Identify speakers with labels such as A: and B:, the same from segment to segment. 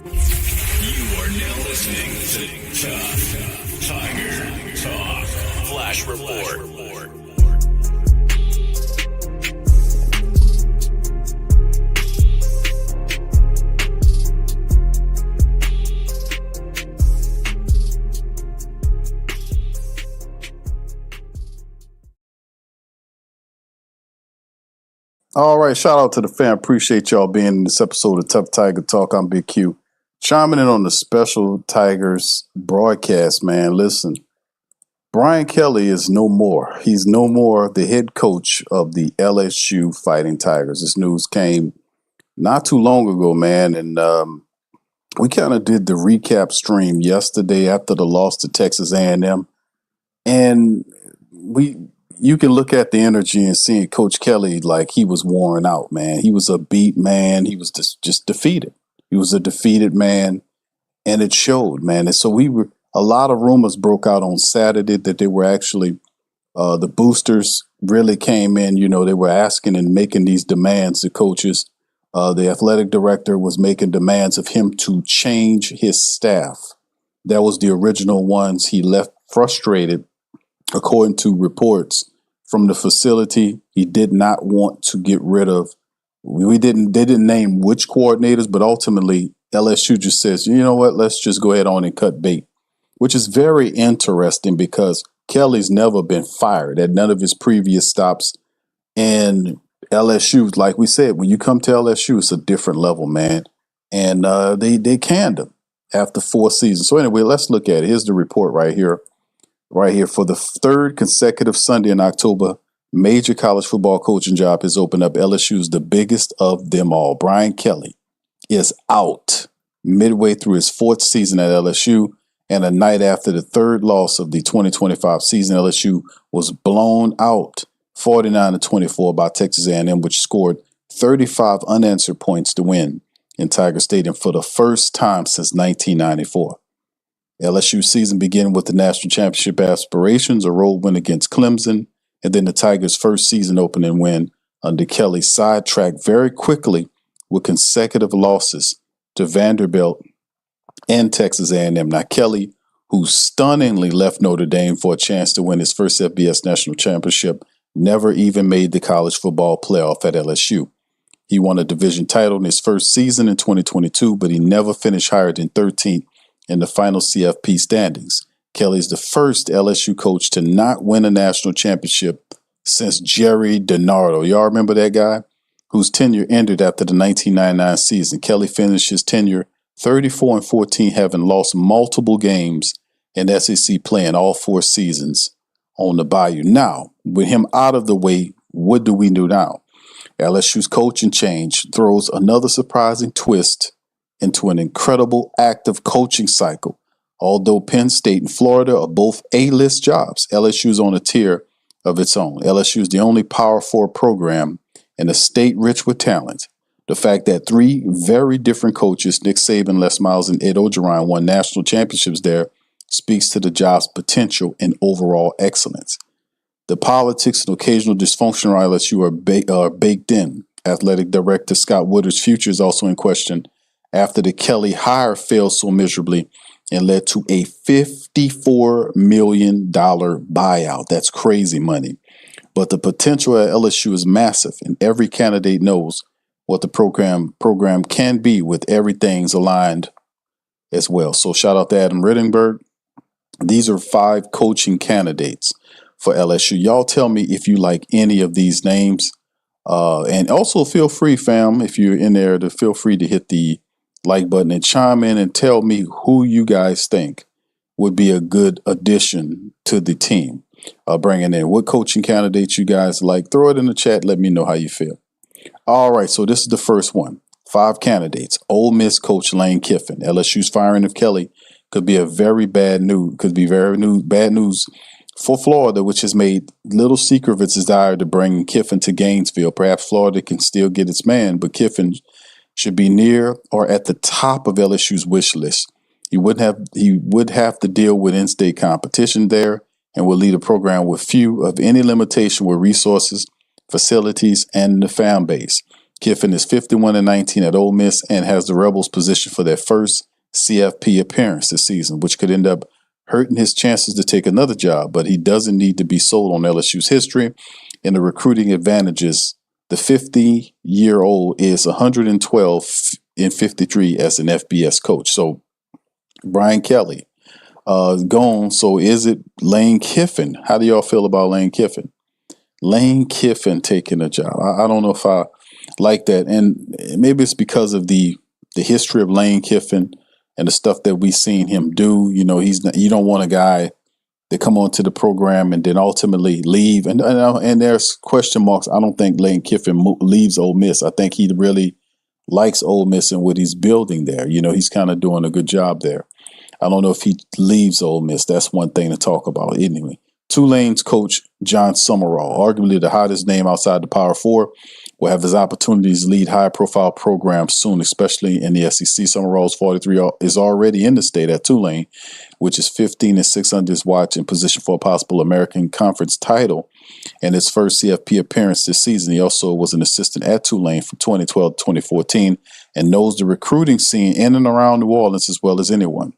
A: You are now listening to Tough Tiger Talk Flash Report.
B: All right, shout out to the fam. Appreciate y'all being in this episode of Tough Tiger Talk. I'm Big Q. Chiming in on the special Tigers broadcast, man. Listen, Brian Kelly is no more. He's no more the head coach of the LSU Fighting Tigers. This news came not too long ago, man. And we kind of did the recap stream yesterday after the loss to Texas A&M. And you can look at the energy and see Coach Kelly like he was worn out, man. He was a beat man. He was just defeated. He was a defeated man, and it showed, man. And so a lot of rumors broke out on Saturday that they were actually, the boosters really came in. You know, they were asking and making these demands to coaches. The athletic director was making demands of him to change his staff. That was the original ones. He left frustrated. According to reports from the facility, he did not want to get rid of. They didn't name which coordinators, but ultimately LSU just says, you know what, let's just go ahead on and cut bait, which is very interesting because Kelly's never been fired at none of his previous stops. And LSU, like we said, when you come to LSU, it's a different level, man. And they canned him after 4 seasons. So anyway, let's look at it. Here's the report right here. Right here, for the third consecutive Sunday in October, major college football coaching job has opened up. LSU's the biggest of them all. Brian Kelly is out midway through his 4th season at LSU, and a night after the third loss of the 2025 season, LSU was blown out 49-24 by Texas A&M, which scored 35 unanswered points to win in Tiger Stadium for the first time since 1994. LSU season began with the national championship aspirations, a road win against Clemson, and then the Tigers' first season opening win under Kelly sidetracked very quickly with consecutive losses to Vanderbilt and Texas A&M. Now, Kelly, who stunningly left Notre Dame for a chance to win his first FBS national championship, never even made the college football playoff at LSU. He won a division title in his first season in 2022, but he never finished higher than 13th in the final CFP standings. Kelly is the first LSU coach to not win a national championship since Jerry DiNardo. Y'all remember that guy? Whose tenure ended after the 1999 season. Kelly finished his tenure 34-14, having lost multiple games in SEC play in all 4 seasons on the Bayou. Now, with him out of the way, what do we do now? LSU's coaching change throws another surprising twist into an incredible active coaching cycle. Although Penn State and Florida are both A-list jobs, LSU is on a tier of its own. LSU is the only Power 4 program in a state rich with talent. The fact that 3 very different coaches, Nick Saban, Les Miles, and Ed Ogeron, won national championships there speaks to the job's potential and overall excellence. The politics and occasional dysfunction around LSU are baked in. Athletic Director Scott Woodard's future is also in question after the Kelly hire failed so miserably and led to a $54 million buyout. That's crazy money. But the potential at LSU is massive, and every candidate knows what the program can be with everything's aligned as well. So shout out to Adam Rittenberg. These are 5 coaching candidates for LSU. Y'all tell me if you like any of these names. And also feel free, fam, if you're in there, to feel free to hit the like button and chime in and tell me who you guys think would be a good addition to the team. Bringing in what coaching candidates you guys like. Throw it in the chat. Let me know how you feel. All right, so this is the first one. 5 candidates. Ole Miss coach Lane Kiffin. LSU's firing of Kelly could be bad news for Florida, which has made little secret of its desire to bring Kiffin to Gainesville. Perhaps Florida can still get its man, but Kiffin should be near or at the top of LSU's wish list. He would have to deal with in-state competition there and will lead a program with few of any limitation with resources, facilities, and the fan base. Kiffin is 51-19 at Ole Miss and has the Rebels positioned for their first CFP appearance this season, which could end up hurting his chances to take another job. But he doesn't need to be sold on LSU's history and the recruiting advantages. The 50-year-old is 112-53 as an FBS coach. So Brian Kelly gone. So is it Lane Kiffin? How do y'all feel about Lane Kiffin? Lane Kiffin taking a job. I don't know if I like that, and maybe it's because of the history of Lane Kiffin and the stuff that we've seen him do. You know, he's not, you don't want a guy that come onto the program and then ultimately leave. And there's question marks. I don't think Lane Kiffin leaves Ole Miss. I think he really likes Ole Miss and what he's building there. You know, he's kind of doing a good job there. I don't know if he leaves Ole Miss. That's one thing to talk about. Anyway, Tulane's coach, John Summerall, arguably the hottest name outside the Power Four, will have his opportunities to lead high-profile programs soon, especially in the SEC. Summerall's 43 is already in the state at Tulane, which is 15-6 under his watch in position for a possible American Conference title and his first CFP appearance this season. He also was an assistant at Tulane from 2012 to 2014 and knows the recruiting scene in and around New Orleans as well as anyone.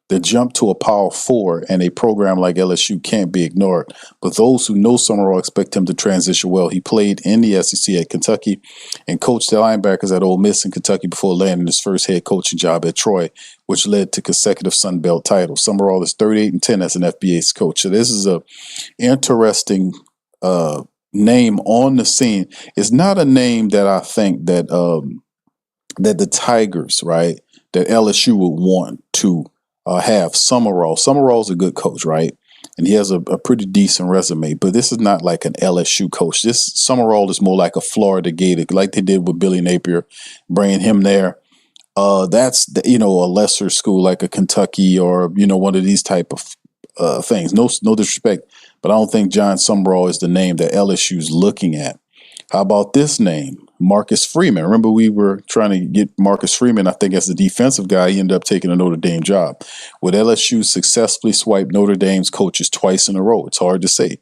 B: The jump to a Power Four and a program like LSU can't be ignored, but those who know Summerall expect him to transition well. He played in the SEC at Kentucky and coached the linebackers at Ole Miss in Kentucky before landing his first head coaching job at Troy, which led to consecutive Sun Belt titles. Summerall is 38-10 as an FBS coach. So this is a interesting name on the scene. It's not a name that I think that that the Tigers, right, that LSU would want to have. Summerall. Summerall's a good coach, right? And he has a pretty decent resume, but this is not like an LSU coach. This Summerall is more like a Florida Gator, like they did with Billy Napier, bringing him there. That's a lesser school like a Kentucky or one of these type of things. No disrespect, but I don't think John Summerall is the name that LSU's looking at. How about this name? Marcus Freeman. Remember, we were trying to get Marcus Freeman, I think, as the defensive guy. He ended up taking a Notre Dame job. Would LSU successfully swipe Notre Dame's coaches twice in a row? It's hard to say.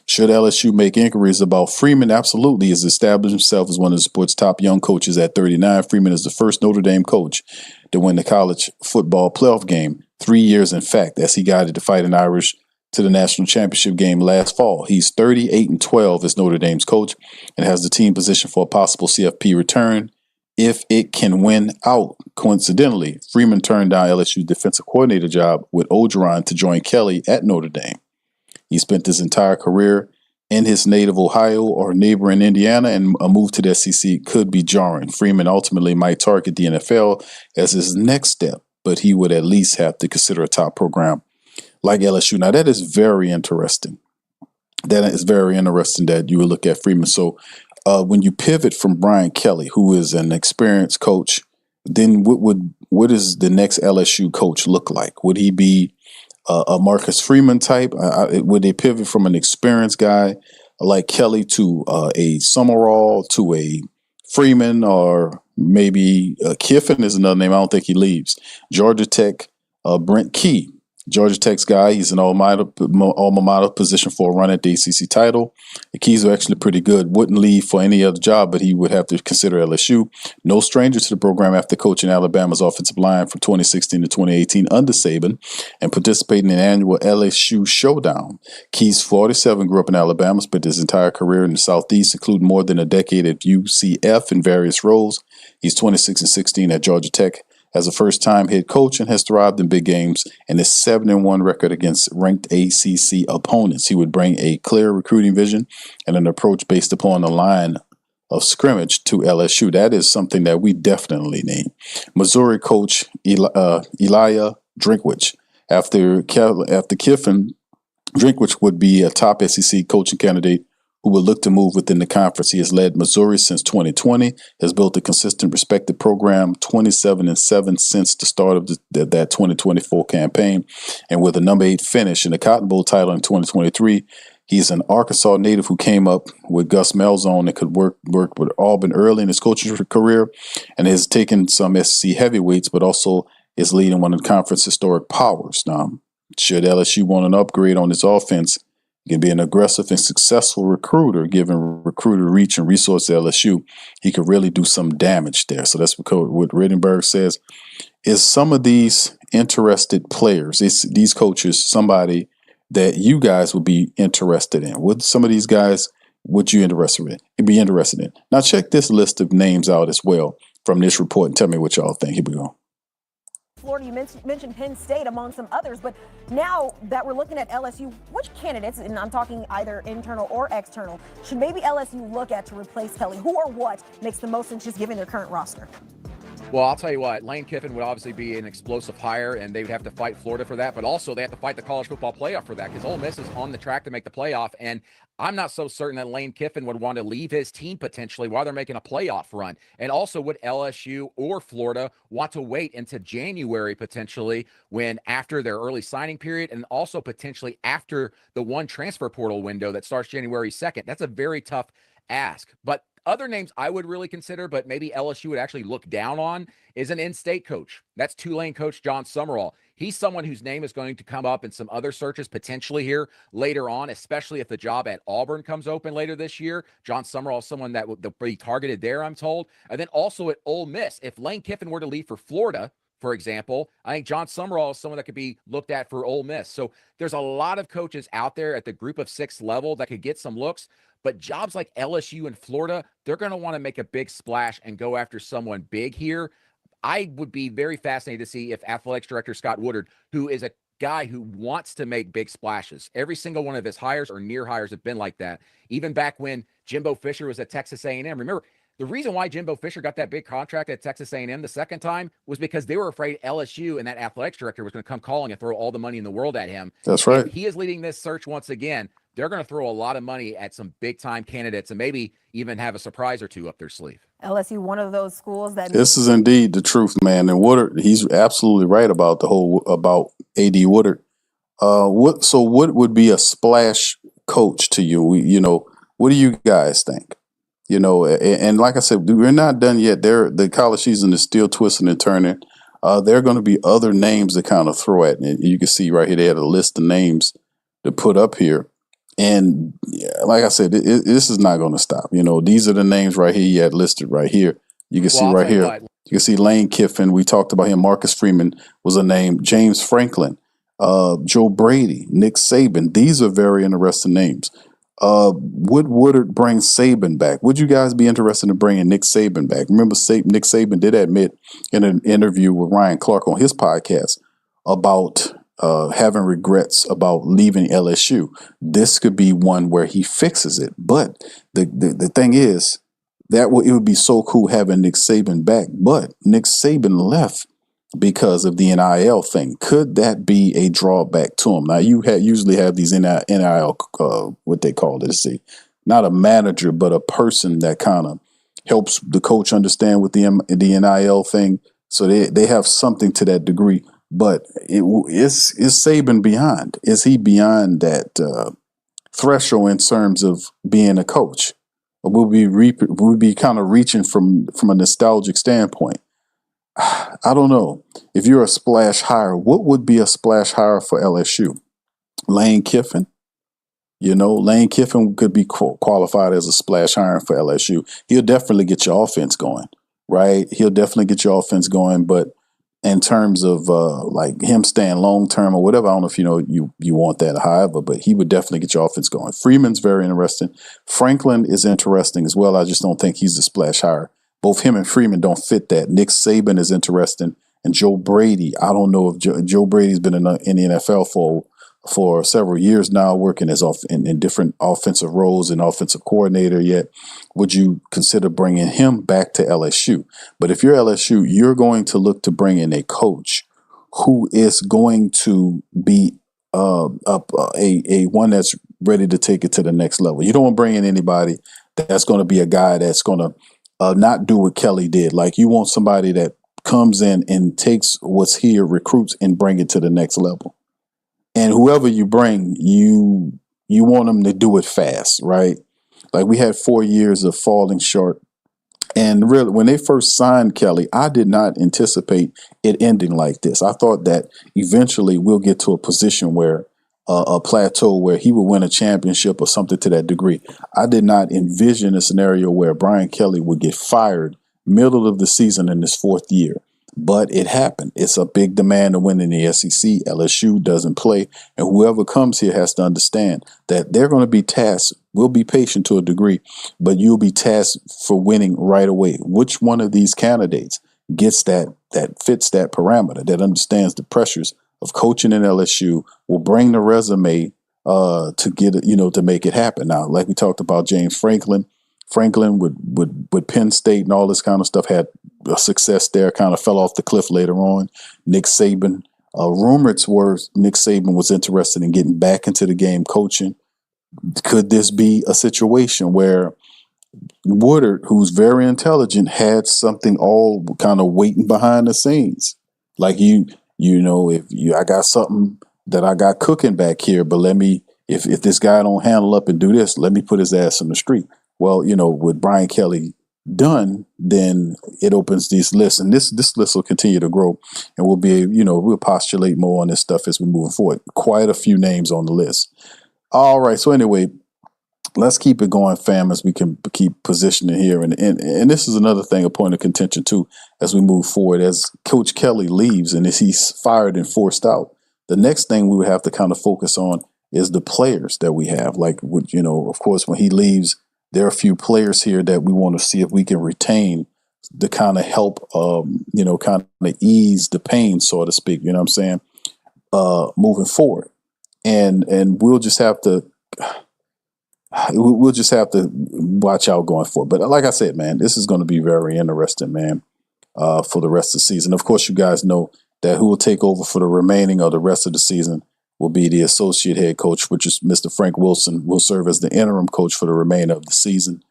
B: Should LSU make inquiries about Freeman? Absolutely. He has established himself as one of the sport's top young coaches at 39. Freeman is the first Notre Dame coach to win the college football playoff game 3 years, in fact, as he guided the Fighting Irish to the national championship game last fall. He's 38-12 as Notre Dame's coach and has the team positioned for a possible CFP return if it can win out. Coincidentally, Freeman turned down LSU's defensive coordinator job with Orgeron to join Kelly at Notre Dame. He spent his entire career in his native Ohio or neighboring Indiana, and a move to the SEC could be jarring. Freeman ultimately might target the NFL as his next step, but he would at least have to consider a top program like LSU. Now, that is very interesting. That is very interesting that you would look at Freeman. So when you pivot from Brian Kelly, who is an experienced coach, then what does the next LSU coach look like? Would he be a Marcus Freeman type? Would they pivot from an experienced guy like Kelly to a Summerall, to a Freeman, or maybe Kiffin is another name? I don't think he leaves. Georgia Tech, Brent Key. Georgia Tech's guy. He's an alma mater position for a run at the ACC title. The Keys are actually pretty good. Wouldn't leave for any other job, but he would have to consider LSU. No stranger to the program after coaching Alabama's offensive line from 2016 to 2018 under Saban and participating in the annual LSU Showdown. Keys, 47, grew up in Alabama, spent his entire career in the Southeast, including more than a decade at UCF in various roles. He's 26-16 at Georgia Tech as a first-time head coach and has thrived in big games and his 7-1 record against ranked ACC opponents. He would bring a clear recruiting vision and an approach based upon the line of scrimmage to LSU. That is something that we definitely need. Missouri coach Elijah Drinkwitz. After Kiffin, Drinkwitz would be a top SEC coaching candidate who will look to move within the conference. He has led Missouri since 2020, has built a consistent, respected program, 27-7 since the start of that 2024 campaign, and with a number 8 finish in the Cotton Bowl title in 2023. He's an Arkansas native who came up with Gus Malzahn and could work with Auburn early in his coaching career, and has taken some SEC heavyweights, but also is leading one of the conference historic powers. Now, should LSU want an upgrade on his offense, He can be an aggressive and successful recruiter, given recruiter reach and resource to LSU. He could really do some damage there. So that's what Rittenberg says. Is some of these interested players, these coaches, somebody that you guys would be interested in? Would some of these guys would you be interested in? Now check this list of names out as well from this report and tell me what y'all think. Here we go.
C: Florida, you mentioned Penn State among some others, but now that we're looking at LSU, which candidates, and I'm talking either internal or external, should maybe LSU look at to replace Kelly? Who or what makes the most sense just given their current roster?
D: Well, I'll tell you what, Lane Kiffin would obviously be an explosive hire, and they would have to fight Florida for that, but also they have to fight the college football playoff for that because Ole Miss is on the track to make the playoff, and I'm not so certain that Lane Kiffin would want to leave his team potentially while they're making a playoff run. And also would LSU or Florida want to wait into January potentially when after their early signing period and also potentially after the one transfer portal window that starts January 2nd. That's a very tough ask. But other names I would really consider, but maybe LSU would actually look down on, is an in-state coach. That's Tulane coach John Summerall. He's someone whose name is going to come up in some other searches potentially here later on, especially if the job at Auburn comes open later this year. John Summerall is someone that will be targeted there, I'm told. And then also at Ole Miss, if Lane Kiffin were to leave for Florida, for example, I think John Summerall is someone that could be looked at for Ole Miss. So there's a lot of coaches out there at the group of 6 level that could get some looks. But jobs like LSU and Florida, they're going to want to make a big splash and go after someone big here. I would be very fascinated to see if athletics director Scott Woodard, who is a guy who wants to make big splashes, every single one of his hires or near hires have been like that. Even back when Jimbo Fisher was at Texas A&M. Remember, the reason why Jimbo Fisher got that big contract at Texas A&M the second time was because they were afraid LSU and that athletics director was going to come calling and throw all the money in the world at him.
B: That's right.
D: If he is leading this search once again, they're going to throw a lot of money at some big-time candidates and maybe even have a surprise or two up their sleeve.
C: LSU, one of those schools that...
B: This is indeed the truth, man. And Woodard, he's absolutely right about about A.D. Woodard. So what would be a splash coach to you? What do you guys think? And like I said, we're not done yet. The college season is still twisting and turning. There are going to be other names to kind of throw at. And you can see right here, they had a list of names to put up here. And like I said, this is not going to stop. These are the names right here you had listed right here. You can see right here. You can see Lane Kiffin. We talked about him. Marcus Freeman was a name. James Franklin, Joe Brady, Nick Saban. These are very interesting names. Would Woodard bring Saban back? Would you guys be interested in bringing Nick Saban back? Remember, Nick Saban did admit in an interview with Ryan Clark on his podcast about having regrets about leaving LSU. This could be one where he fixes it. But the thing is, it would be so cool having Nick Saban back. But Nick Saban left because of the NIL thing. Could that be a drawback to him? Now, you usually have these NIL, what they call it, not a manager, but a person that kind of helps the coach understand with the NIL thing. So they have something to that degree. But is Saban beyond? Is he beyond that threshold in terms of being a coach? Or will we be kind of reaching from a nostalgic standpoint? I don't know. If you're a splash hire, what would be a splash hire for LSU? Lane Kiffin? Lane Kiffin could be qualified as a splash hire for LSU. He'll definitely get your offense going, right? He'll definitely get your offense going, but in terms of like him staying long term or whatever, I don't know if you want that, however, but he would definitely get your offense going. Freeman's very interesting. Franklin is interesting as well. I just don't think he's the splash hire. Both him and Freeman don't fit that. Nick Saban is interesting, and Joe Brady. I don't know if Joe Brady's been in the NFL for several years now, working in different offensive roles and offensive coordinator. Yet, would you consider bringing him back to LSU? But if you're LSU, you're going to look to bring in a coach who is going to be a one that's ready to take it to the next level. You don't want to bring in anybody that's going to be a guy that's going to not do what Kelly did. Like, you want somebody that comes in and takes what's here, recruits, and bring it to the next level. And whoever you bring, you want them to do it fast, right? Like, we had 4 years of falling short. And really, when they first signed Kelly, I did not anticipate it ending like this. I thought that eventually we'll get to a position where a plateau where he would win a championship or something to that degree. I did not envision a scenario where Brian Kelly would get fired middle of the season in his fourth year. But it happened. It's a big demand to win in the SEC. LSU doesn't play. And whoever comes here has to understand that they're going to be tasked. We'll be patient to a degree, but you'll be tasked for winning right away. Which one of these candidates gets that fits that parameter, that understands the pressures of coaching in LSU, will bring the resume to get it, to make it happen. Now, like we talked about James Franklin with Penn State and all this kind of stuff, had a success there, kind of fell off the cliff later on. Nick Saban, rumors were Nick Saban was interested in getting back into the game coaching. Could this be a situation where Woodard, who's very intelligent, had something all kind of waiting behind the scenes? Like I got something that I got cooking back here, but if this guy don't handle up and do this, let me put his ass in the street. Well, with Brian Kelly done, then it opens these lists, and this list will continue to grow, and we'll postulate more on this stuff as we move forward. Quite a few names on the list. All right, so anyway, let's keep it going, fam, as we can keep positioning here, and this is another thing, a point of contention too, as we move forward. As Coach Kelly leaves and as he's fired and forced out, the next thing we would have to kind of focus on is the players that we have. Like, of course, when he leaves, there are a few players here that we want to see if we can retain to kind of help, kind of ease the pain, so to speak. You know what I'm saying? Moving forward, and we'll just have to watch out going forward. But like I said, man, this is going to be very interesting, man, for the rest of the season. Of course, you guys know that who will take over for the remaining of the rest of the season will be the associate head coach, which is Mr. Frank Wilson, will serve as the interim coach for the remainder of the season.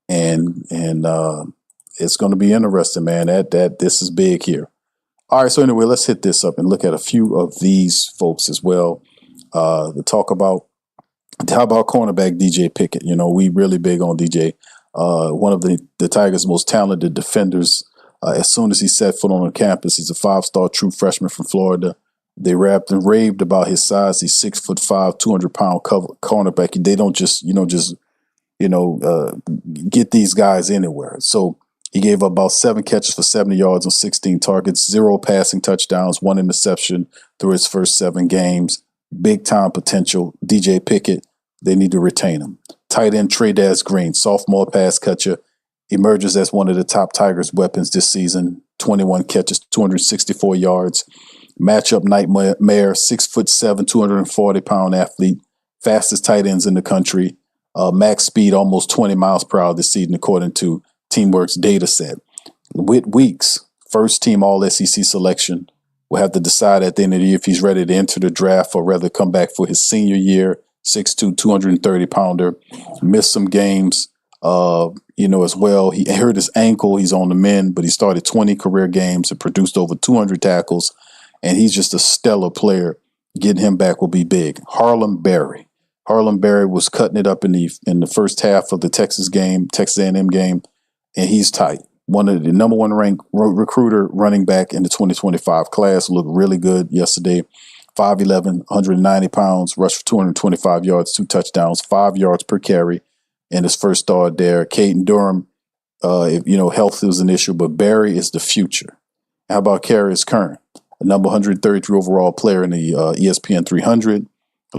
B: And it's going to be interesting, man. That this is big here. All right, so anyway, let's hit this up and look at a few of these folks as well. To talk about, how about cornerback DJ Pickett? We really big on DJ. One of the Tigers' most talented defenders. As soon as he set foot on the campus, he's a 5-star true freshman from Florida. They rapped and raved about his size. He's 6'5", 200-pound cornerback. They don't just get these guys anywhere. So he gave up about 7 catches for 70 yards on 16 targets, 0 passing touchdowns, 1 interception through his first 7 games. Big time potential. DJ Pickett, they need to retain him. Tight end Trey Green, sophomore pass catcher, emerges as one of the top Tigers weapons this season. 21 catches, 264 yards. Matchup nightmare, 6'7", 240-pound athlete, fastest tight ends in the country. Max speed almost 20 miles per hour this season, according to Teamwork's data set. Whit Weeks, first team All-SEC selection, will have to decide at the end of the year if he's ready to enter the draft or rather come back for his senior year. 6'2", 230-pounder, missed some games, as well. He hurt his ankle. He's on the mend, but he started 20 career games and produced over 200 tackles. And he's just a stellar player. Getting him back will be big. Harlem Berry. Harlem Berry was cutting it up in the first half of the Texas A&M game, and he's tight. One of the number 1 ranked recruiter running back in the 2025 class. Looked really good yesterday. 5'11", 190 pounds, rushed for 225 yards, 2 touchdowns, 5 yards per carry in his first start there. Caden Durham, health is an issue, but Berry is the future. How about Carius Kern? A number 133 overall player in the ESPN 300,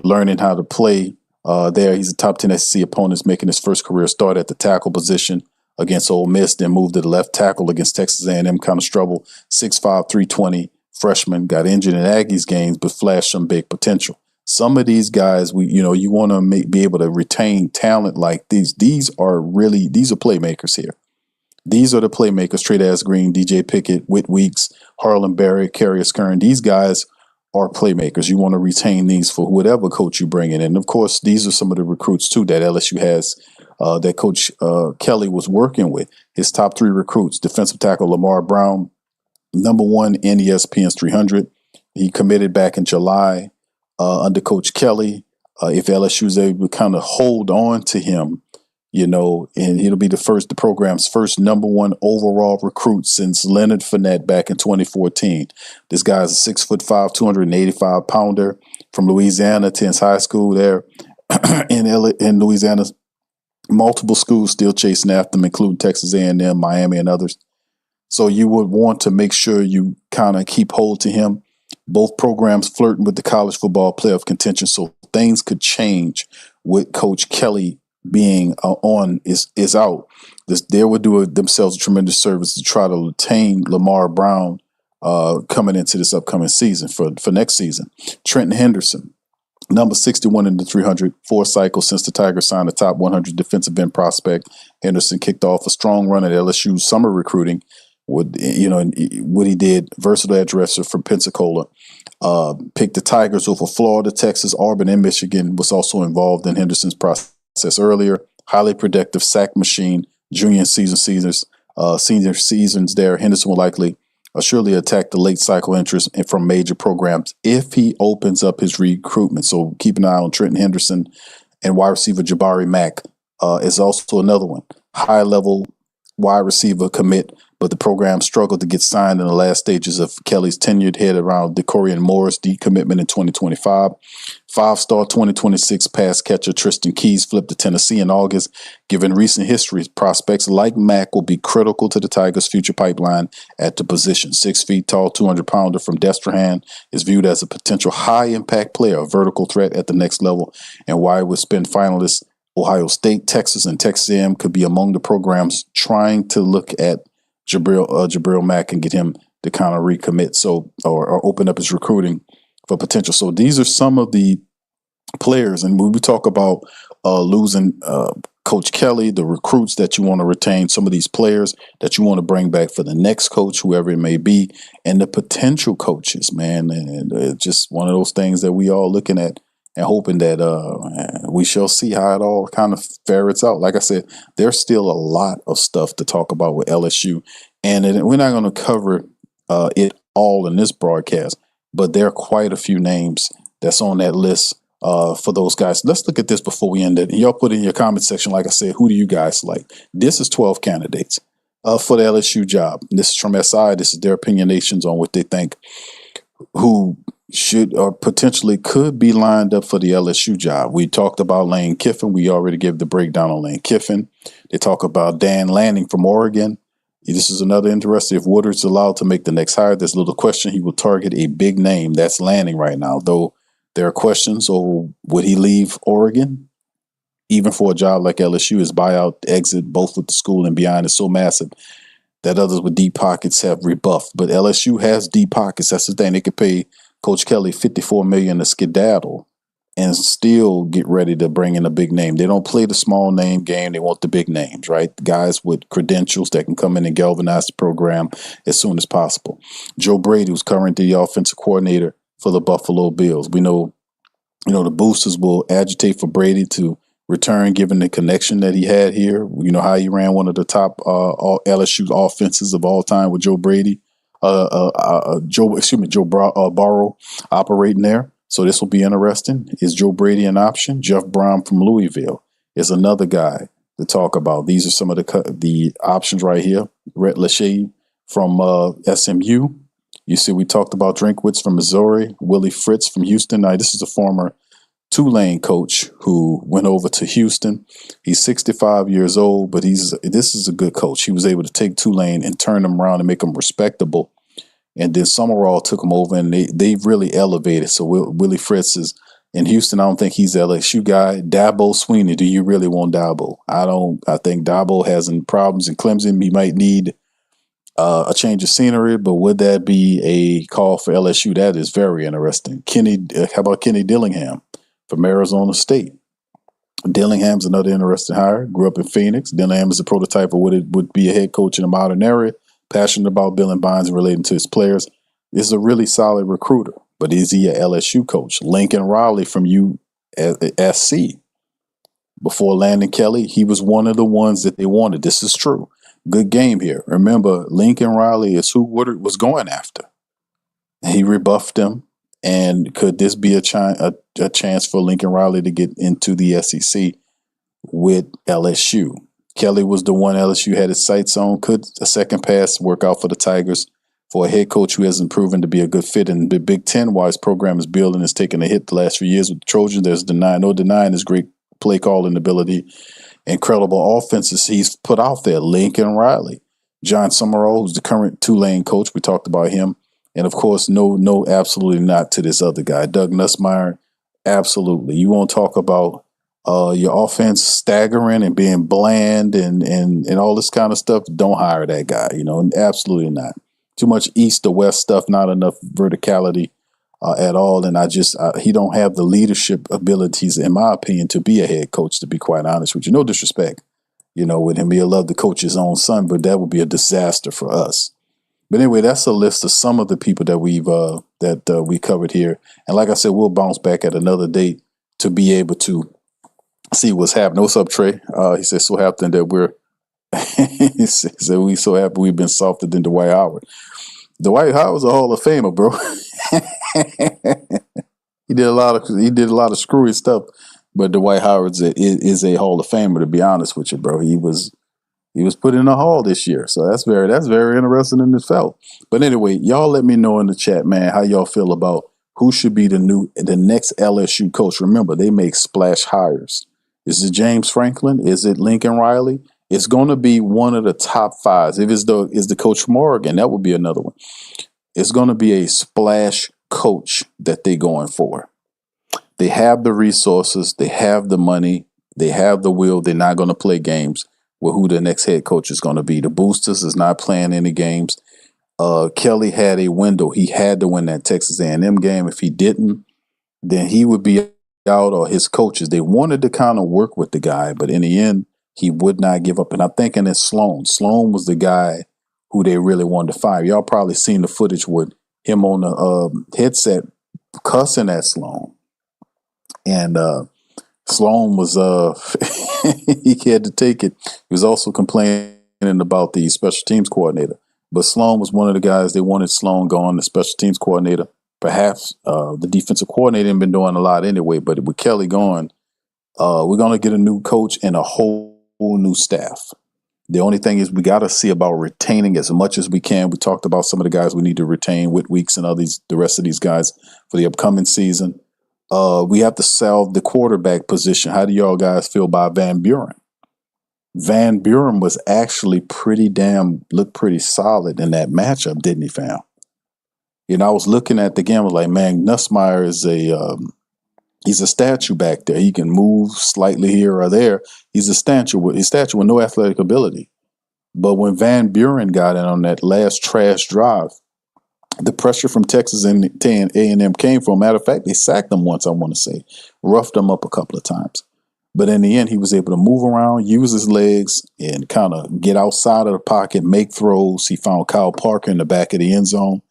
B: learning how to play there. He's a top 10 SEC opponent, making his first career start at the tackle position against Ole Miss, then moved to the left tackle against Texas A&M, kind of struggled. 6'5", 320 freshman, got injured in Aggies games, but flashed some big potential. Some of these guys, you want to be able to retain talent like these. These are playmakers here. These are the playmakers: Trey Green, DJ Pickett, Whit Weeks, Harlem Berry, Carius Kern. These guys are playmakers. You want to retain these for whatever coach you bring in. And of course, these are some of the recruits too that LSU has, that Coach Kelly was working with. His top 3 recruits: defensive tackle Lamar Brown, number 1 in ESPN's 300. He committed back in July under Coach Kelly. If LSU is able to kind of hold on to him, and he'll be the program's first #1 overall recruit since Leonard Fournette back in 2014. This guy's a 6'5", 285 pounder from Louisiana, attends high school there in Louisiana. Multiple schools still chasing after him, including Texas A&M, Miami, and others. So you would want to make sure you kind of keep hold to him. Both programs flirting with the college football playoff contention, so things could change with Coach Kelly being is out. They would do themselves a tremendous service to try to retain Lamar Brown coming into this upcoming season for next season. Trenton Henderson, number 61 in the 304 cycle since the Tigers signed a top 100 defensive end prospect. Henderson kicked off a strong run at LSU summer recruiting. What he did, versatile edge rusher from Pensacola. Picked the Tigers over Florida, Texas, Auburn, and Michigan. Was also involved in Henderson's process earlier. Highly productive sack machine. Junior and senior seasons there. Henderson will likely surely attack the late cycle interest from major programs if he opens up his recruitment. So keep an eye on Trenton Henderson, and wide receiver Jabari Mack is also another one. High level wide receiver commit, but the program struggled to get signed in the last stages of Kelly's tenured head around DeCorian Moore's decommitment in 2025. Five-star 2026 pass catcher Tristan Keys flipped to Tennessee in August. Given recent history, prospects like Mack will be critical to the Tigers' future pipeline at the position. 6 feet tall, 200-pounder from Destrehan is viewed as a potential high-impact player, a vertical threat at the next level, and why it would spin finalists Ohio State, Texas, and Texas A&M could be among the programs trying to look at Jabril Mack and get him to kind of recommit, or open up his recruiting for potential. So these are some of the players, and when we talk about losing Coach Kelly, the recruits that you want to retain, some of these players that you want to bring back for the next coach, whoever it may be, and the potential coaches, man, and it's just one of those things that we all looking at and hoping that we shall see how it all kind of ferrets out. Like I said, there's still a lot of stuff to talk about with LSU, and we're not going to cover it all in this broadcast, but there are quite a few names that's on that list for those guys. Let's look at this before we end it. Y'all put in your comment section, like I said, who do you guys like? This is 12 candidates for the LSU job. This is from SI. This is their opinionations on what they think, who should or potentially could be lined up for the LSU job. We talked about Lane Kiffin. We already gave the breakdown on Lane Kiffin. They talk about Dan Lanning from Oregon. This is another interesting. If Woodard's allowed to make the next hire, there's little question he will target a big name. That's Lanning right now, though there are questions over would he leave Oregon? Even for a job like LSU, his buyout exit, both with the school and beyond, is so massive that others with deep pockets have rebuffed. But LSU has deep pockets. That's the thing. They could pay Coach Kelly $54 million to skedaddle and still get ready to bring in a big name. They don't play the small name game. They want the big names, right? Guys with credentials that can come in and galvanize the program as soon as possible. Joe Brady, who's currently the offensive coordinator for the Buffalo Bills. We know, the boosters will agitate for Brady to return, given the connection that he had here. You know how he ran one of the top LSU offenses of all time with Joe Brady. Joe Burrow operating there. So this will be interesting. Is Joe Brady an option? Jeff Brown from Louisville is another guy to talk about. These are some of the options right here. Rhett Lachey from SMU. You see, we talked about Drinkwitz from Missouri, Willie Fritz from Houston. Now, this is a former Tulane coach who went over to Houston. He's 65 years old, but this is a good coach. He was able to take Tulane and turn them around and make them respectable. And then Summerall took them over, and they've really elevated. So Willie Fritz is in Houston. I don't think he's an LSU guy. Dabo Swinney, do you really want Dabo? I don't. I think Dabo has some problems in Clemson. He might need a change of scenery, but would that be a call for LSU? That is very interesting. How about Kenny Dillingham from Arizona State? Dillingham's another interesting hire. Grew up in Phoenix. Dillingham is a prototype of what it would be a head coach in a modern era. Passionate about building bonds and relating to his players. This is a really solid recruiter, but is he a LSU coach? Lincoln Riley from USC. Before landing Kelly, he was one of the ones that they wanted. This is true. Good game here. Remember, Lincoln Riley is who Woodard was going after. He rebuffed him. And could this be a chance for Lincoln Riley to get into the SEC with LSU. Kelly was the one LSU had its sights on. Could a second pass work out for the Tigers? For a head coach who hasn't proven to be a good fit in the Big Ten, while his program is building, has taken a hit the last few years with the Trojans. There's no denying his great play calling ability, incredible offenses he's put out there. Lincoln Riley, John Summerall, who's the current Tulane coach. We talked about him. And of course, no, absolutely not to this other guy, Doug Nussmeier. Absolutely. You won't talk about your offense staggering and being bland and all this kind of stuff. Don't hire that guy, absolutely not. Too much east to west stuff, not enough verticality at all. And he don't have the leadership abilities, in my opinion, to be a head coach, to be quite honest with you. No disrespect, with him. He'll love to coach his own son, but that would be a disaster for us. But anyway, that's a list of some of the people that we covered here. And like I said, we'll bounce back at another date to be able to see what's happening. What's up, Trey? He said, so happen that he said, we so happy we've been softer than Dwight Howard. Dwight Howard's a Hall of Famer, bro. He did a lot of screwy stuff, but Dwight Howard is a Hall of Famer, to be honest with you, bro. He was put in the Hall this year, so that's very interesting in itself. But anyway, y'all let me know in the chat, man, how y'all feel about who should be the next LSU coach. Remember, they make splash hires. Is it James Franklin? Is it Lincoln Riley? It's going to be one of the top fives. If it's the coach from Oregon, that would be another one. It's going to be a splash coach that they're going for. They have the resources. They have the money. They have the will. They're not going to play games with who the next head coach is going to be. The Boosters is not playing any games. Kelly had a window. He had to win that Texas A&M game. If he didn't, then he would be out, or his coaches. They wanted to kind of work with the guy, but in the end, he would not give up. And I'm thinking it's Sloan. Sloan was the guy who they really wanted to fire. Y'all probably seen the footage with him on the headset cussing at Sloan. And Sloan was, he had to take it. He was also complaining about the special teams coordinator. But Sloan was one of the guys, they wanted Sloan gone, the special teams coordinator. Perhaps the defensive coordinator had been doing a lot anyway, but with Kelly gone, we're going to get a new coach and a whole new staff. The only thing is we got to see about retaining as much as we can. We talked about some of the guys we need to retain, Whit Weeks and the rest of these guys for the upcoming season. We have to solve the quarterback position. How do y'all guys feel about Van Buren? Van Buren was actually looked pretty solid in that matchup, didn't he, fam? I was looking at the game, I was like, man, Nussmeier is he's a statue back there. He can move slightly here or there. He's a statue with no athletic ability. But when Van Buren got in on that last trash drive, the pressure from Texas A&M came from. Matter of fact, they sacked him once, I want to say. Roughed him up a couple of times. But in the end, he was able to move around, use his legs, and kind of get outside of the pocket, make throws. He found Kyle Parker in the back of the end zone.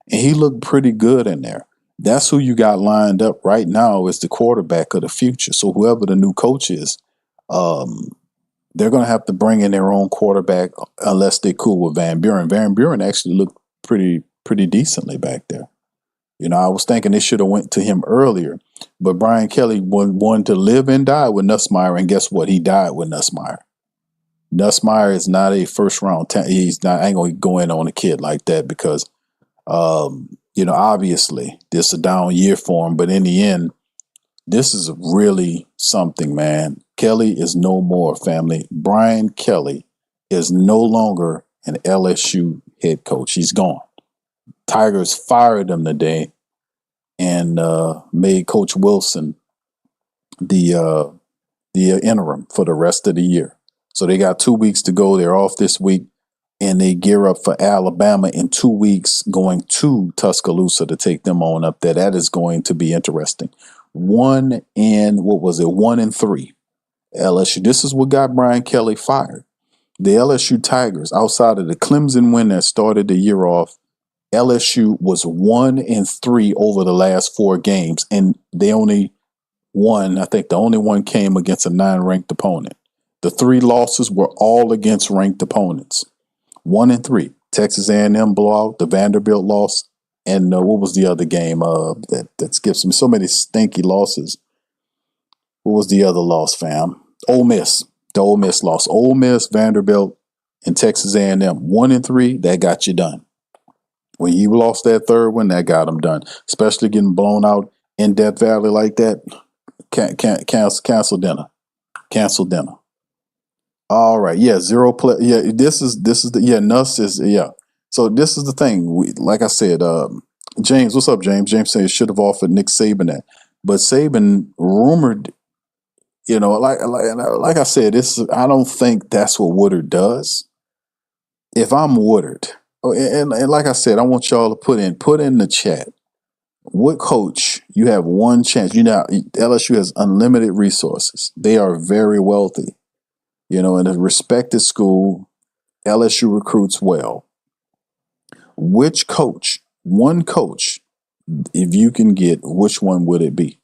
B: And he looked pretty good in there. That's who you got lined up right now as the quarterback of the future. So whoever the new coach is, they're going to have to bring in their own quarterback unless they're cool with Van Buren. Van Buren actually looked pretty decently back there. I was thinking they should have went to him earlier, but Brian Kelly wanted to live and die with Nussmeier, and guess what? He died with Nussmeier. Nussmeier is not a first round. He's not. I ain't going to go in on a kid like that because, obviously this is a down year for him. But in the end, this is really something, man. Kelly is no more, family. Brian Kelly is no longer an LSU head coach. He's gone. Tigers fired him today and made Coach Wilson the interim for the rest of the year. So they got 2 weeks to go. They're off this week, and they gear up for Alabama in 2 weeks, going to Tuscaloosa to take them on up there. That is going to be interesting. 1-3 LSU. This is what got Brian Kelly fired. The LSU Tigers, outside of the Clemson win that started the year off, LSU was 1-3 over the last 4 games, and they only won. I think the only one came against a non-ranked opponent. The 3 losses were all against ranked opponents. 1-3. Texas A&M blowout, the Vanderbilt loss, and what was the other game that skips me? So many stinky losses. What was the other loss, fam? Ole Miss. The Ole Miss lost. Ole Miss, Vanderbilt, and Texas A&M. 1-3, that got you done. When you lost that third one, that got them done. Especially getting blown out in Death Valley like that. Cancel dinner. Cancel dinner. All right. Yeah. 0 play. Yeah. This is Nuss is, yeah. So this is the thing. Like I said, James, what's up, James? James said should have offered Nick Saban that. But Saban rumored, like I said, I don't think that's what Woodard does. If I'm Woodard, and like I said, I want y'all to put in the chat, what coach, you have one chance. LSU has unlimited resources. They are very wealthy. In a respected school, LSU recruits well. Which coach, one coach, if you can get, which one would it be?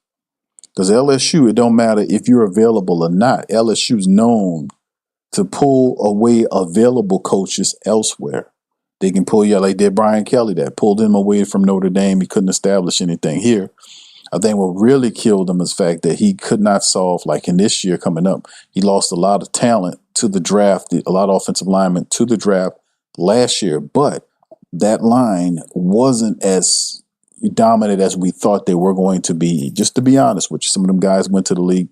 B: Because LSU, it don't matter if you're available or not. LSU's known to pull away available coaches elsewhere. They can pull you, like did Brian Kelly, that pulled him away from Notre Dame. He couldn't establish anything here. I think what really killed him is the fact that he could not solve, like in this year coming up, he lost a lot of talent to the draft, a lot of offensive linemen to the draft last year. But that line wasn't as dominant as we thought they were going to be. Just to be honest with you, some of them guys went to the league,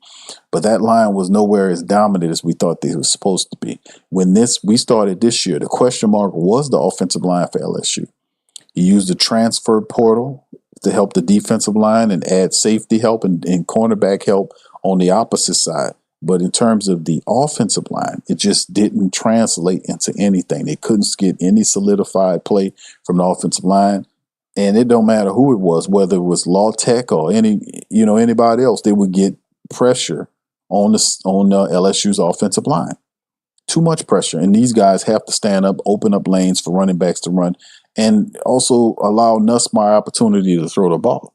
B: but that line was nowhere as dominant as we thought they were supposed to be. When we started this year, the question mark was the offensive line for LSU. He used the transfer portal to help the defensive line and add safety help and cornerback help on the opposite side. But in terms of the offensive line, it just didn't translate into anything. They couldn't get any solidified play from the offensive line. And it don't matter who it was, whether it was Law Tech or anybody else, they would get pressure on LSU's offensive line. Too much pressure. And these guys have to stand up, open up lanes for running backs to run, and also allow Nussmeier opportunity to throw the ball.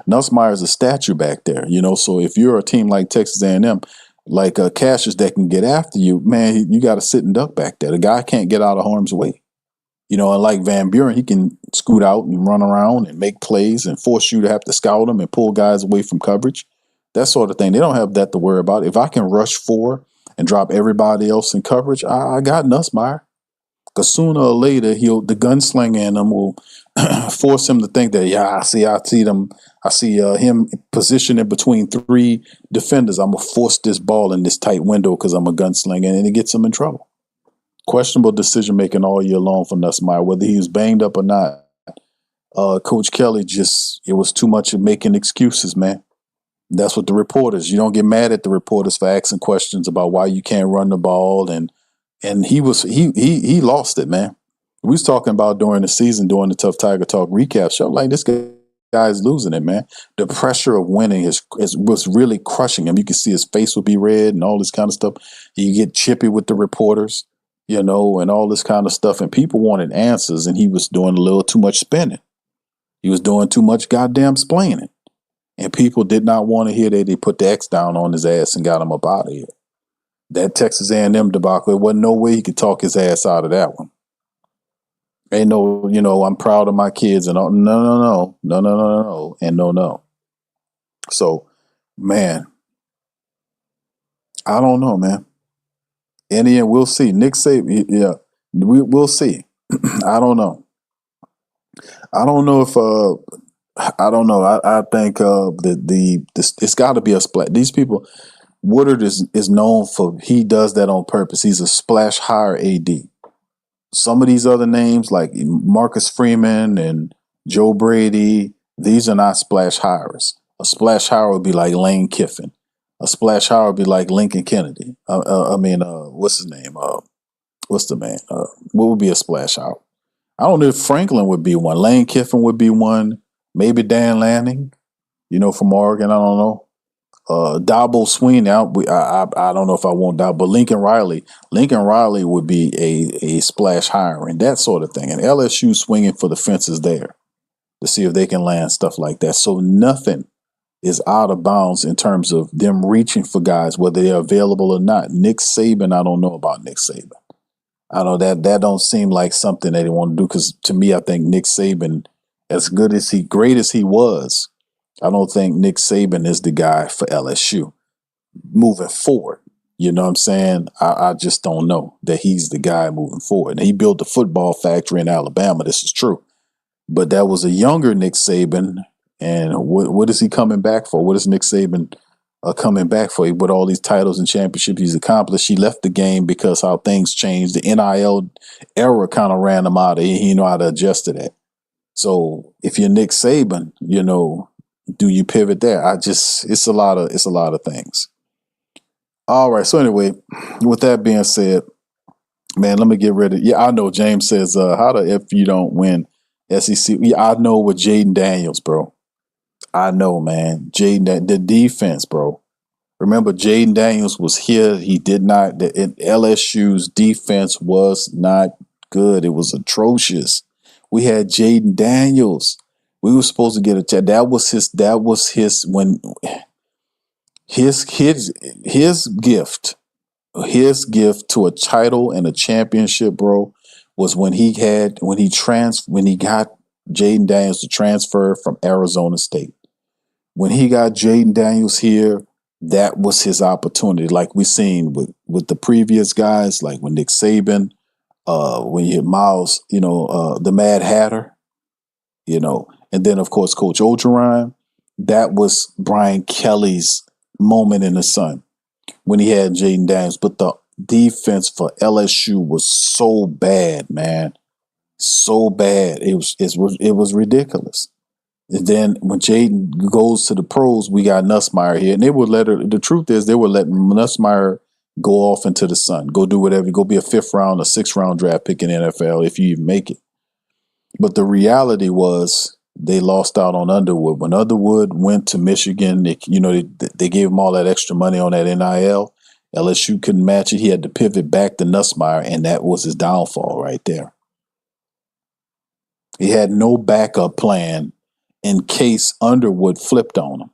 B: Nussmeier's a statue back there, so if you're a team like Texas A&M, like Cassius that can get after you, man, you got to sit and duck back there. The guy can't get out of harm's way. And like Van Buren, he can scoot out and run around and make plays and force you to have to scout him and pull guys away from coverage, that sort of thing. They don't have that to worry about. If I can rush 4 and drop everybody else in coverage, I got Nussmeier. Because sooner or later, the gunslinger in him will force him to think that, I see him positioning between 3 defenders. I'm going to force this ball in this tight window because I'm a gunslinger, and it gets him in trouble. Questionable decision-making all year long for Nussmeier, whether he was banged up or not. Coach Kelly it was too much of making excuses, man. That's what the reporters, you don't get mad at the reporters for asking questions about why you can't run the ball. And he lost it, man. We was talking about during the season, during the Tough Tiger Talk recap show, like this guy's losing it, man. The pressure of winning was really crushing him. You can see his face would be red and all this kind of stuff. You get chippy with the reporters, and all this kind of stuff. And people wanted answers, and he was doing a little too much spinning. He was doing too much goddamn splaining. And people did not want to hear that they put the X down on his ass and got him up out of here. That Texas A&M debacle, there wasn't no way he could talk his ass out of that one. Ain't no, I'm proud of my kids and all. No, and no. So, man, I don't know, man. In the end, we'll see. Nick Saban, yeah, we'll see. I don't know. I don't know if I don't know. I think it's got to be a splash. These people, Woodard is known for, he does that on purpose. He's a splash hire AD. Some of these other names like Marcus Freeman and Joe Brady, these are not splash hires. A splash hire would be like Lane Kiffin. A splash hire would be like Lincoln Kennedy. What's his name? What's the man? What would be a splash hire? I don't know if Franklin would be one. Lane Kiffin would be one. Maybe Dan Lanning, from Oregon. I don't know. Dabo Sweeney. I don't know if I want that, but Lincoln Riley. Lincoln Riley would be a splash hiring, that sort of thing. And LSU swinging for the fences there to see if they can land stuff like that. So nothing is out of bounds in terms of them reaching for guys, whether they're available or not. Nick Saban, I don't know about Nick Saban. I know that don't seem like something that they want to do, because to me, I think Nick Saban, as great as he was, I don't think Nick Saban is the guy for LSU. moving forward. You know what I'm saying? I just don't know that he's the guy moving forward. And he built the football factory in Alabama. This is true. But that was a younger Nick Saban. And what is he coming back for? What is Nick Saban coming back for? With all these titles and championships he's accomplished, he left the game because how things changed. The NIL era kind of ran him out of here. He didn't know how to adjust to that. So if you're Nick Saban, you know, do you pivot there? It's a lot of things. All right. So anyway, with that being said, man, let me get ready. Yeah, I know James says, how the F you don't win SEC? Yeah, I know with Jaden Daniels, bro. I know, man. Jaden, the defense, bro. Remember, Jaden Daniels was here. He did not, LSU's defense was not good. It was atrocious. We had Jaden Daniels. We were supposed to get a check. That was his when his gift to a title and a championship, bro, was when he got Jaden Daniels to transfer from Arizona State. When he got Jaden Daniels here, that was his opportunity. Like we seen with the previous guys, like when Nick Saban, when you hit Miles, the Mad Hatter, and then of course Coach Orgeron. That was Brian Kelly's moment in the sun when he had Jaden Daniels. But the defense for LSU was so bad, man, so bad. It was ridiculous. And then when Jaden goes to the pros, we got Nussmeier here, and they would the truth is they were letting Nussmeier go off into the sun, go do whatever, go be a 5th round, a 6th round draft pick in the NFL if you even make it. But the reality was they lost out on Underwood. When Underwood went to Michigan, they gave him all that extra money on that NIL. LSU couldn't match it. He had to pivot back to Nussmeier, and that was his downfall right there. He had no backup plan in case Underwood flipped on him.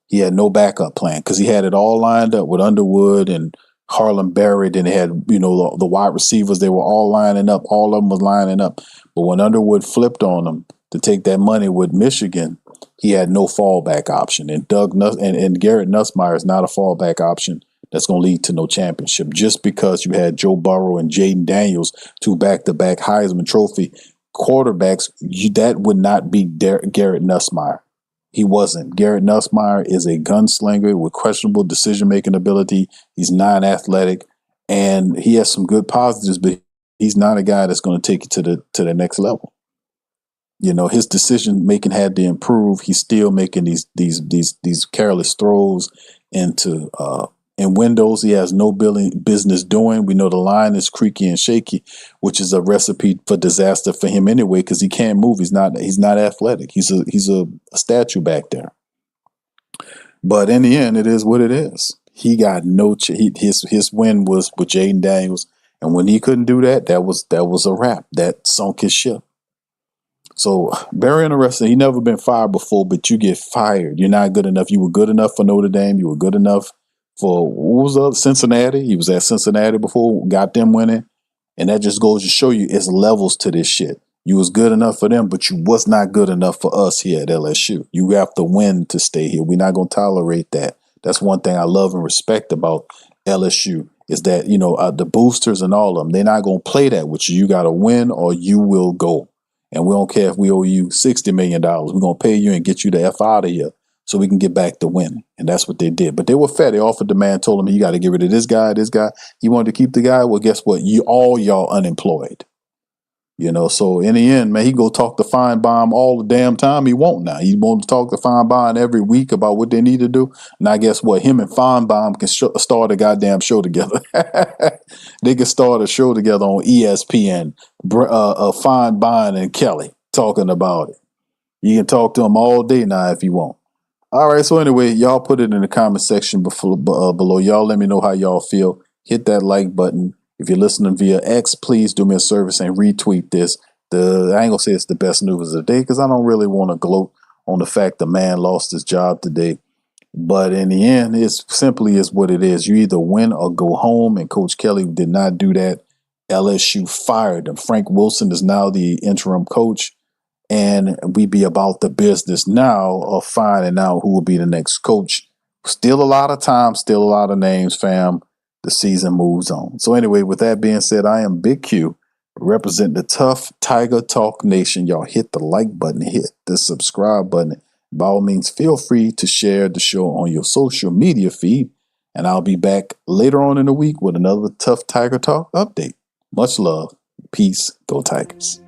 B: He had no backup plan because he had it all lined up with Underwood and Harlem Berry. Then they had, the wide receivers. They were all lining up. All of them was lining up. But when Underwood flipped on him to take that money with Michigan, he had no fallback option. And and Garrett Nussmeier is not a fallback option that's going to lead to no championship. Just because you had Joe Burrow and Jaden Daniels, 2 back-to-back Heisman Trophy quarterbacks, that would not be Garrett Nussmeier. He wasn't. Garrett Nussmeier is a gunslinger with questionable decision-making ability. He's non-athletic, and he has some good positives, but he's not a guy that's going to take you to the next level. His decision-making had to improve. He's still making these careless throws into in windows he has no business doing. We know the line is creaky and shaky, which is a recipe for disaster for him anyway, because he can't move. He's not athletic. He's a statue back there. But in the end, it is what it is. He got his win was with Jaden Daniels, and when he couldn't do that, that was a wrap. That sunk his ship. So very interesting. He never been fired before, but you get fired. You're not good enough. You were good enough for Notre Dame. You were good enough for what was up? Cincinnati. He was at Cincinnati before, got them winning. And that just goes to show you it's levels to this shit. You was good enough for them, but you was not good enough for us here at LSU. You have to win to stay here. We're not going to tolerate that. That's one thing I love and respect about LSU is that, the boosters and all of them, they're not going to play that with you. You got to win or you will go. And we don't care if we owe you $60 million. We're going to pay you and get you the F out of here so we can get back to winning. And that's what they did. But they were fair. They offered the man, told him, you got to get rid of this guy. He wanted to keep the guy. Well, guess what? Y'all unemployed. So in the end, man, he go talk to Feinbaum all the damn time. He won't now. He wants to talk to Feinbaum every week about what they need to do. Now, guess what? Him and Feinbaum can start a goddamn show together. They can start a show together on ESPN. Feinbaum and Kelly talking about it. You can talk to them all day now if you want. All right. So anyway, y'all put it in the comment section below. Y'all let me know how y'all feel. Hit that like button. If you're listening via X, please do me a service and retweet this. I ain't gonna say it's the best news of the day because I don't really want to gloat on the fact the man lost his job today. But in the end, it simply is what it is. You either win or go home, and Coach Kelly did not do that. LSU fired him. Frank Wilson is now the interim coach, and we be about the business now of finding out who will be the next coach Still a lot of time, still a lot of names, fam. The season moves on. So anyway, with that being said, I am Big Q, representing the Tough Tiger Talk Nation. Y'all hit the like button, hit the subscribe button. By all means, feel free to share the show on your social media feed. And I'll be back later on in the week with another Tough Tiger Talk update. Much love. Peace. Go Tigers.